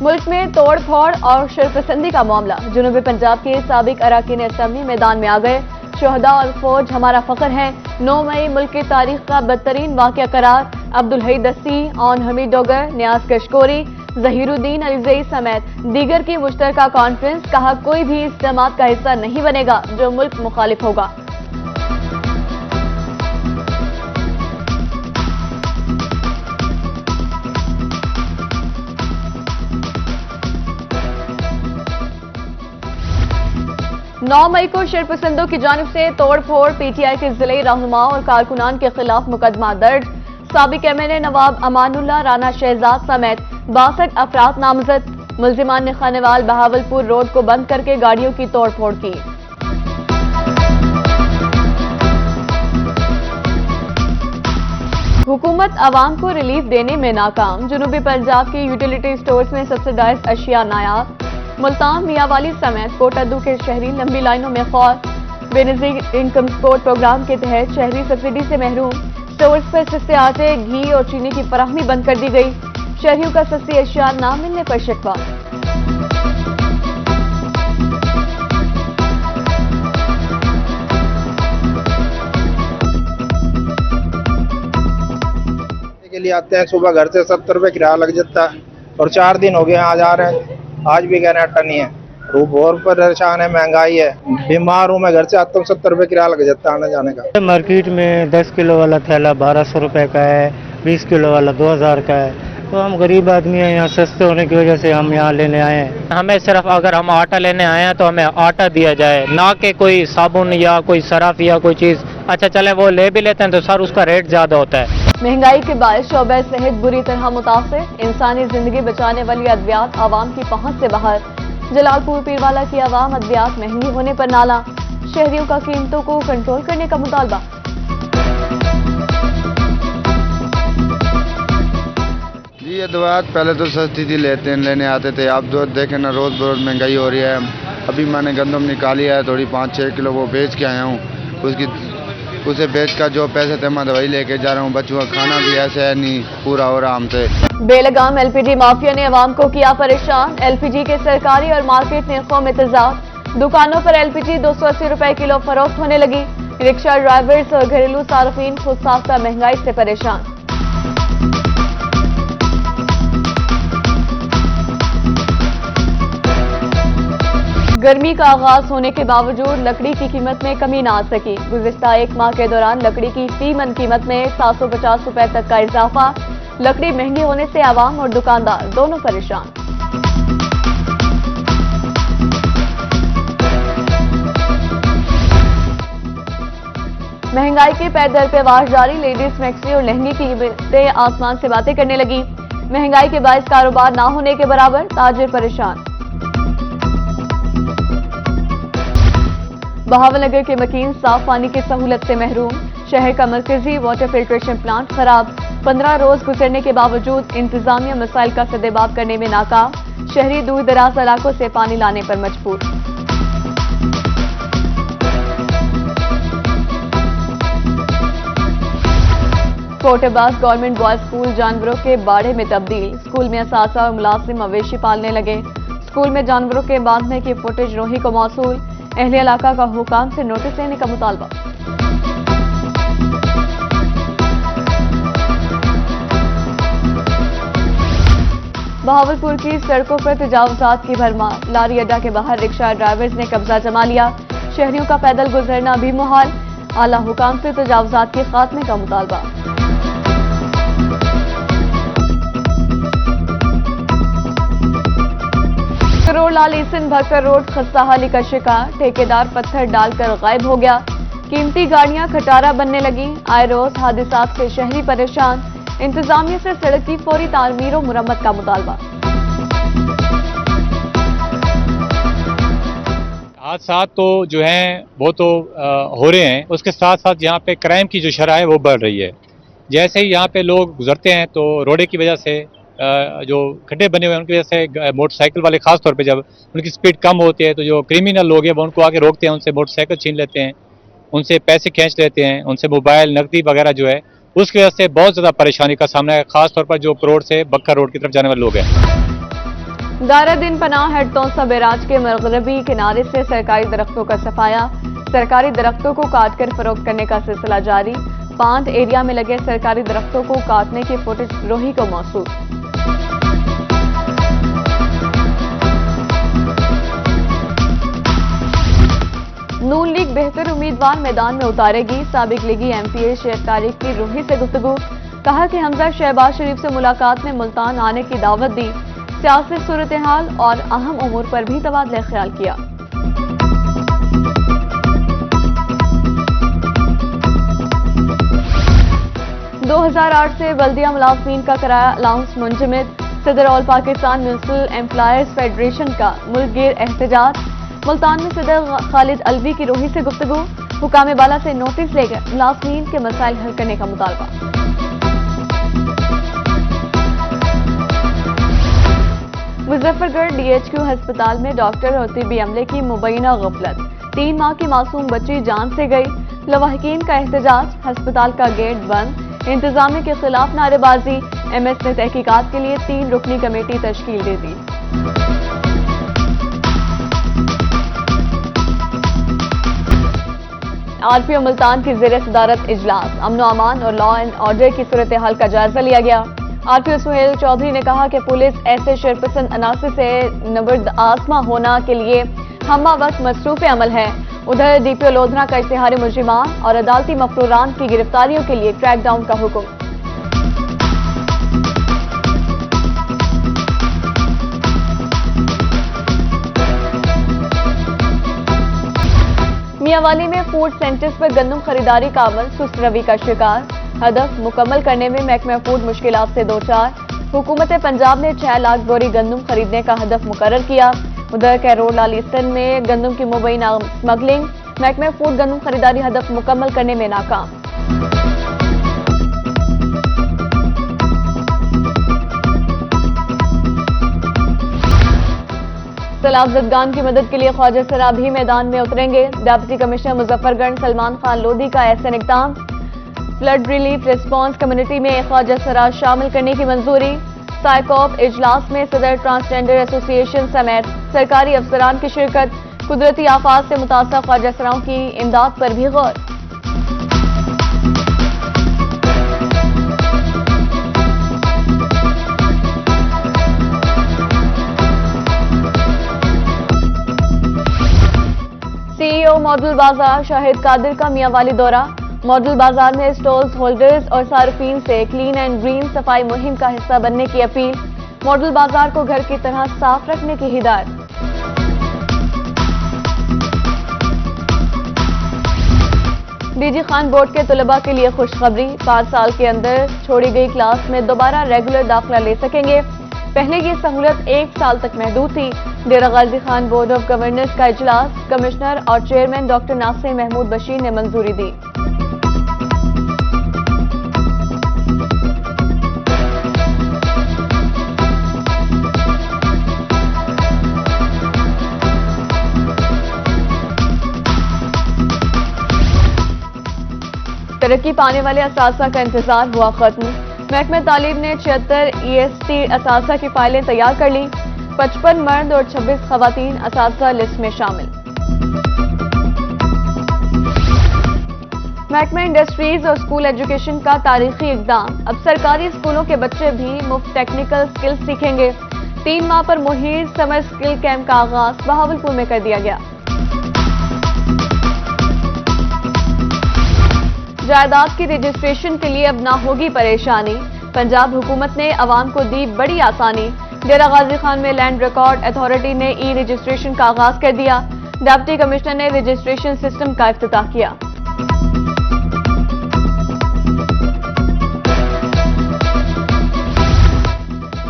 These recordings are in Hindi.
मुल्क में तोड़ फोड़ और शरपसंदी का मामला। जनूबी पंजाब के साबिक अरकान असम्बली मैदान में आ गए। शोहदा और फौज हमारा फख्र है। 9 मई मुल्क की तारीख का बदतरीन वाक़या करार। अब्दुल हई दस्ती, ऑन हमीद डोगर, न्याज कशकोरी, जहीरुद्दीन अलीजई समेत दीगर की मुश्तरका कॉन्फ्रेंस। कहा कोई भी इस जमात का हिस्सा नहीं बनेगा जो मुल्क मुखालिफ होगा। नौ मई को शरपसंदों की जानिब से तोड़ फोड़, पीटीआई के जिले रहनुमाओं और कारकुनान के खिलाफ मुकदमा दर्ज। साबिक एमएनए नवाब अमानुल्लाह राना शहजाद समेत 62 अफराद नामजद। मुल्जिमान ने खानेवाल बहावलपुर रोड को बंद करके गाड़ियों की तोड़ फोड़ की। हुकूमत आवाम को रिलीफ देने में नाकाम। जनूबी पंजाब की यूटिलिटी स्टोर्स में सब्सिडाइज्ड अशिया नायाब। मुल्तान, मियावाली समेत कोटादू के शहरी लंबी लाइनों में खौर। बेनजीर इनकम सपोर्ट प्रोग्राम के तहत शहरी सब्सिडी से महरूम। स्टोर्स पर सस्ते आटे, घी और चीनी की फराहमी बंद कर दी गई। शहरियों का सस्ती अशिया न मिलने पर शिकवा। के लिए आते हैं, सुबह घर से 70 रुपये किराया लग जाता है और 4 दिन हो गए आज आ रहे हैं। आज भी कहना अट्टा नहीं है। रूप और परेशान है, महंगाई है। बीमार हूँ मैं, घर से आता हूँ 70 रुपये किराया लग जाता है आने जाने का। मार्केट में 10 किलो वाला थैला 1200 रुपये का है, 20 किलो वाला 2000 का है। तो हम गरीब आदमी हैं, यहाँ सस्ते होने की वजह से हम यहाँ लेने आए हैं। हमें सिर्फ अगर हम आटा लेने आए हैं तो हमें आटा दिया जाए, ना कि कोई साबुन या कोई सरफ या कोई चीज़। अच्छा चले वो ले भी लेते हैं तो सर उसका रेट ज़्यादा होता है। महंगाई के बायस शोबे सेहत बुरी तरह मुतासिर। इंसानी जिंदगी बचाने वाली अद्वियात आवाम की पहुंच से बाहर। जलालपुर पीरवाला की आवाम अद्वियात महंगी होने पर नाला। शहरियों का कीमतों को कंट्रोल करने का मुतालबा। जी ये दवात पहले तो सस्ती थी, लेने आते थे। अब तो देखें ना, रोज़ बरोज़ महंगाई हो रही है। अभी मैंने गंदम निकाली है थोड़ी 5-6 किलो, वो बेच के आया हूँ। उसे बेच कर जो पैसे थे मैं दवाई लेके जा रहा हूँ। बच्चों का खाना भी ऐसे है नहीं पूरा हो रहा हमसे। बेलगाम एलपीजी माफिया ने अवाम को किया परेशान। एलपीजी के सरकारी और मार्केट निर्खों में तेजाब। दुकानों पर एलपीजी 280 रुपए किलो फरोख्त होने लगी। रिक्शा ड्राइवर्स और घरेलू सार्फिन खुद साख्ता महंगाई से परेशान। गर्मी का आगाज होने के बावजूद लकड़ी की कीमत में कमी न आ सकी। गुज़िश्ता 1 माह के दौरान लकड़ी की फी मन कीमत में 750 रुपए तक का इजाफा। लकड़ी महंगी होने से आवाम और दुकानदार दोनों परेशान। महंगाई के पैदल पे वार जारी। लेडीज मैक्सी और लहंगे की कीमतें आसमान से बातें करने लगी। महंगाई के बायस कारोबार ना होने के बराबर, ताजिर परेशान। बहावलनगर के मकीन साफ पानी की सहूलत से महरूम। शहर का मरकजी वाटर फिल्ट्रेशन प्लांट खराब। 15 रोज गुजरने के बावजूद इंतजामिया मसाइल का सदेबाब करने में नाकाम। शहरी दूर दराज इलाकों से पानी लाने पर मजबूर। कोटबाज गवर्नमेंट बॉयज स्कूल जानवरों के बाड़े में तब्दील। स्कूल में असासा और मुलाजिम मवेशी पालने लगे। स्कूल में जानवरों के बांधने की फुटेज रोही को मौसूल। अहले इलाका का हुकाम से नोटिस लेने का मुतालबा। बहावलपुर की सड़कों पर तजावुजात की भरमार। लारी अड्डा के बाहर रिक्शा ड्राइवर्स ने कब्जा जमा लिया। शहरियों का पैदल गुजरना भी मुहाल। आला हुकाम से तजावुजात के खात्मे का मुतालबा। करोड़ लाल ईसन भक्कर रोड खस्ताहाली का शिकार। ठेकेदार पत्थर डालकर गायब हो गया। कीमती गाड़ियां खटारा बनने लगी। आए रोज हादसात से शहरी परेशान। इंतजामिया से सड़क की फौरी तामीर और मुरम्मत का मुतालबा। हादसात तो जो हैं वो तो हो रहे हैं, उसके साथ साथ यहाँ पे क्राइम की जो शरह है वो बढ़ रही है। जैसे ही यहाँ पे लोग गुजरते हैं तो रोडे की वजह से जो खड्डे बने हुए हैं उनकी वजह से मोटरसाइकिल वाले खास तौर पे जब उनकी स्पीड कम होती है तो जो क्रिमिनल लोग हैं वो उनको आके रोकते हैं, उनसे मोटरसाइकिल छीन लेते हैं, उनसे पैसे खींच लेते हैं, उनसे मोबाइल नकदी वगैरह जो है, उसकी वजह से बहुत ज़्यादा परेशानी का सामना है, खास तौर पर जो करोड़ से बक्का रोड की तरफ जाने वाले लोग हैं। दारा दिन पनाह हेड तौसा बैराज के मगरबी किनारे से सरकारी दरख्तों का सफाया। सरकारी दरख्तों को काटकर फरोख्त करने का सिलसिला जारी। पांद एरिया में लगे सरकारी दरख्तों को काटने की फुटेज रोही को मौसूल। नून लीग बेहतर उम्मीदवार मैदान में उतारेगी। साबिक लीगी एमपीए शेख तारिक की रोही से गुफ्तगू। कहा कि हमजा शहबाज शरीफ से मुलाकात में मुल्तान आने की दावत दी। सियासी सूरत हाल और अहम उमूर पर भी तबादला ख्याल किया। दो 2008 से बल्दिया मुलाजमीन का किराया अलाउंस मुंजमद। सदर all Pakistan municipal employers federation का मुल्क गिर एहतजाज। मुल्तान में सदर खालिद अलवी की रोही से गुफ्तगू। हुकाम बाला से नोटिस लेकर मुलाजमीन के मसाइल हल करने का मुतालबा। मुजफ्फरगढ़ डीएचक्यू अस्पताल में डॉक्टर और तिब्बी अमले की मुबैना गफलत। 3 माह की मासूम बच्ची जान से गई। लवाहिकीन का एहतजाज। अस्पताल का गेट बंद। इंतजामिया के खिलाफ नारेबाजी। एमएस ने तहकीकात के लिए 3 रुकनी कमेटी तश्कील दे दी। आरपीओ मुल्तान की ज़ेर सदारत इजलास। अमन अमान और लॉ एंड ऑर्डर की सूरत हाल का जायजा लिया गया। आरपीओ सुहेल चौधरी ने कहा कि पुलिस ऐसे शरपसंद अनासर से नबर्द आसमा होना के लिए हमा वक्त मसरूफ अमल है। उधर डीपीओ लोधरा का इश्तिहार मुजरिमान और अदालती मफरूरान की गिरफ्तारियों के लिए क्रैकडाउन का हुक्म। मियांवाली में फूड सेंटर्स पर गंदम खरीदारी का अमल सुस्त रवि का शिकार। हदफ मुकम्मल करने में महकमा फूड मुश्किलात से दो चार। हुकूमत पंजाब ने 6 लाख बोरी गंदम खरीदने का हदफ मुकर्रर किया। उधर कैरोल लाल ईस्टर्न में गंदम की मुबैना स्मगलिंग। महकमा फूड गंदम खरीदारी हदफ मुकम्मल करने में नाकाम। सैलाब ज़दगान की मदद के लिए ख्वाजा सरा भी मैदान में उतरेंगे। डिप्टी कमिश्नर मुजफ्फरगढ़ सलमान खान लोधी का ऐसा इक़दाम। फ्लड रिलीफ रिस्पांस कम्युनिटी में ख्वाजा सरा शामिल करने की मंजूरी। साइकॉप इजलास में सदर ट्रांसजेंडर एसोसिएशन समेत सरकारी अफसरान की शिरकत। कुदरती आफात से मुतासर ख्वाजा सराओं की इमदाद पर भी गौर। सीईओ मॉडल बाजार शाहिद कादिर का मियांवाली दौरा। मॉडल बाजार में स्टॉल्स होल्डर्स और सार्फिन से क्लीन एंड ग्रीन सफाई मुहिम का हिस्सा बनने की अपील। मॉडल बाजार को घर की तरह साफ रखने की हिदायत। डीजी खान बोर्ड के तलबा के लिए खुशखबरी। 5 साल के अंदर छोड़ी गई क्लास में दोबारा रेगुलर दाखिला ले सकेंगे। पहले ये सहूलत 1 साल तक महदूद थी। डेरा Ghazi Khan board of governors का इजलास। कमिश्नर और चेयरमैन डॉक्टर नासिर महमूद बशीर ने मंजूरी दी। तरक्की पाने वाले असासा का इंतजार हुआ खत्म। महकमा तालीम ने 76 EST असासा की फाइलें तैयार कर ली। 55 मर्द और 26 खवातीन असासा लिस्ट में शामिल। महकमा इंडस्ट्रीज और स्कूल एजुकेशन का तारीखी इकदाम। अब सरकारी स्कूलों के बच्चे भी मुफ्त टेक्निकल स्किल्स सीखेंगे। 3 माह पर मुहिर समर स्किल कैंप का आगाज बहावलपुर में कर दिया गया। जायदाद की रजिस्ट्रेशन के लिए अब ना होगी परेशानी। पंजाब हुकूमत ने अवाम को दी बड़ी आसानी। डेरा गाजी खान में लैंड रिकॉर्ड अथॉरिटी ने ई रजिस्ट्रेशन का आगाज कर दिया। डिप्टी कमिश्नर ने रजिस्ट्रेशन सिस्टम का इफ्तिताह किया।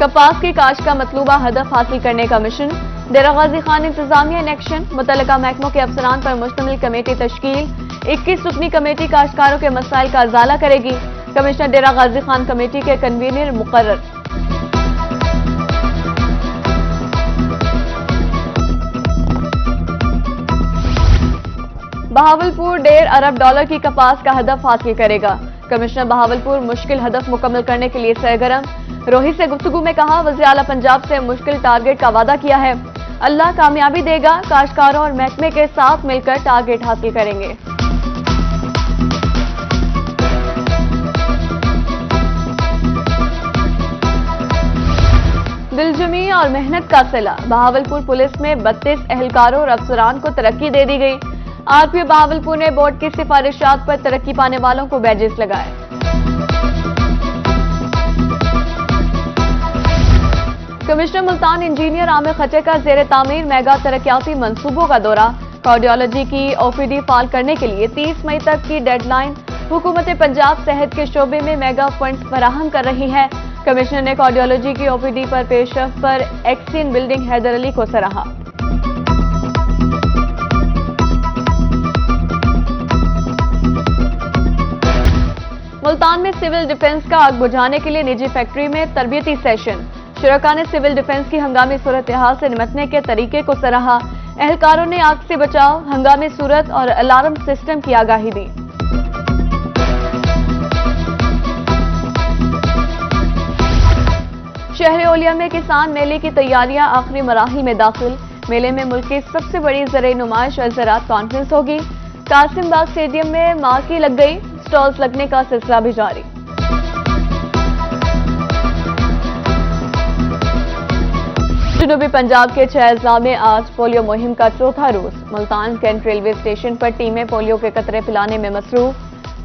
कपास की काश्त का मतलूबा हदफ हासिल करने का मिशन। डेरा गाजी खान इंतजामिया इन एक्शन। मुतल्लिका महकमों के अफसरान पर मुश्तमिल कमेटी तश्कील। 21 रुकनी कमेटी काश्तकारों के मसाइल का अजाला करेगी। कमिश्नर डेरा गाजी खान कमेटी के कन्वीनर मुकर्रर। बहावलपुर $1.5 अरब की कपास का हदफ हासिल करेगा। कमिश्नर बहावलपुर मुश्किल हदफ मुकम्मल करने के लिए सरगर्म। रोहित से गुफ्तगू में कहा, वज़ीर आला पंजाब से मुश्किल टारगेट का वादा किया है। अल्लाह कामयाबी देगा, काश्तकारों और महकमे के साथ मिलकर टारगेट हासिल करेंगे। दिलजमी और मेहनत का सिला, बहावलपुर पुलिस में 32 एहलकारों और अफसरान को तरक्की दे दी गई। आरपीओ बहावलपुर ने बोर्ड की सिफारिशात पर तरक्की पाने वालों को बैजेस लगाए। कमिश्नर मुल्तान इंजीनियर आमिर खचर का जेर तामीर मेगा तरक्याती मंसूबों का दौरा। कार्डियोलॉजी की ओपीडी फाल करने के लिए 30 मई तक की डेडलाइन। हुकूमत पंजाब सेहत के शोबे में मेगा फंड्स फराहम कर रही है। कमिश्नर ने कार्डियोलॉजी की ओपीडी पर पेशरफ पर एक्सिन बिल्डिंग हैदर अली को सराहा। मुल्तान में सिविल डिफेंस का आग बुझाने के लिए निजी फैक्ट्री में तरबियती सेशन। शुरका ने सिविल डिफेंस की हंगामी सूरत हाल से निपटने के तरीके को सराहा। एहलकारों ने आग से बचाव, हंगामी सूरत और अलार्म सिस्टम की आगाही दी। शहर ओलिया में किसान मेले की तैयारियां आखिरी मराहिल में दाखिल। मेले में मुल्क की सबसे बड़ी ज़राई नुमाइश और ज़राअत कॉन्फ्रेंस होगी। कासिम बाग स्टेडियम में मार्की लग गई, स्टॉल्स लगने का सिलसिला भी जारी। जनूबी पंजाब के 6 अजला में आज पोलियो मुहिम का चौथा रोज। मुल्तान कैंट रेलवे स्टेशन पर टीमें पोलियो के कतरे पिलाने में मसरूफ।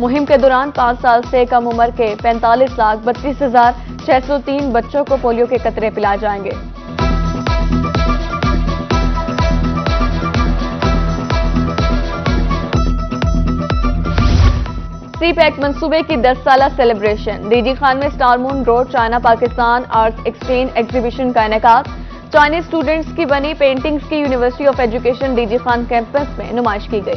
मुहिम के दौरान 5 साल से कम उम्र के 45,32,603 बच्चों को पोलियो के कतरे पिलाए जाएंगे। सी पैक मंसूबे की 10 साला सेलिब्रेशन। डीजी खान में star moon road China Pakistan arts exchange exhibition का इनेकाद। चाइनीज स्टूडेंट्स की बनी पेंटिंग्स की university of education DG Khan campus में नुमाइश की गई।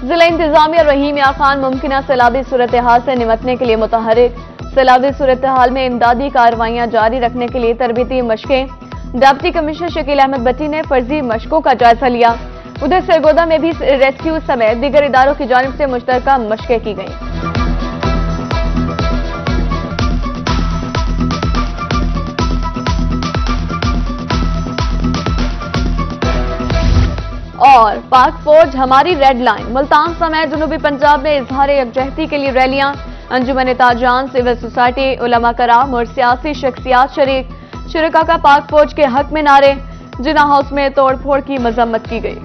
जिला इंतजामिया रहीम या खान मुमकिना सैलाबी सूरत हाल से निपटने के लिए मुतहरिक। सैलाबी सूरत हाल में इमदादी कार्रवाइयां जारी रखने के लिए तरबीती मशकें। डिप्टी कमिश्नर शकील अहमद भट्टी ने फर्जी मशकों का जायजा लिया। उधर सरगोदा में भी रेस्क्यू समेत दीगर इदारों की जानिब से मुश्तरका मशकें की गईं। और पाक फौज हमारी रेड लाइन। मुल्तान समेत जनूबी पंजाब में इजहार यकजहती के लिए रैलियां। अंजुमन ताजान, सिविल सोसाइटी, उलमा कराम और सियासी शख्सियात शरीक। शुरका का पाक फौज के हक में नारे। जिना हाउस में तोड़ फोड़ की मजम्मत की गई।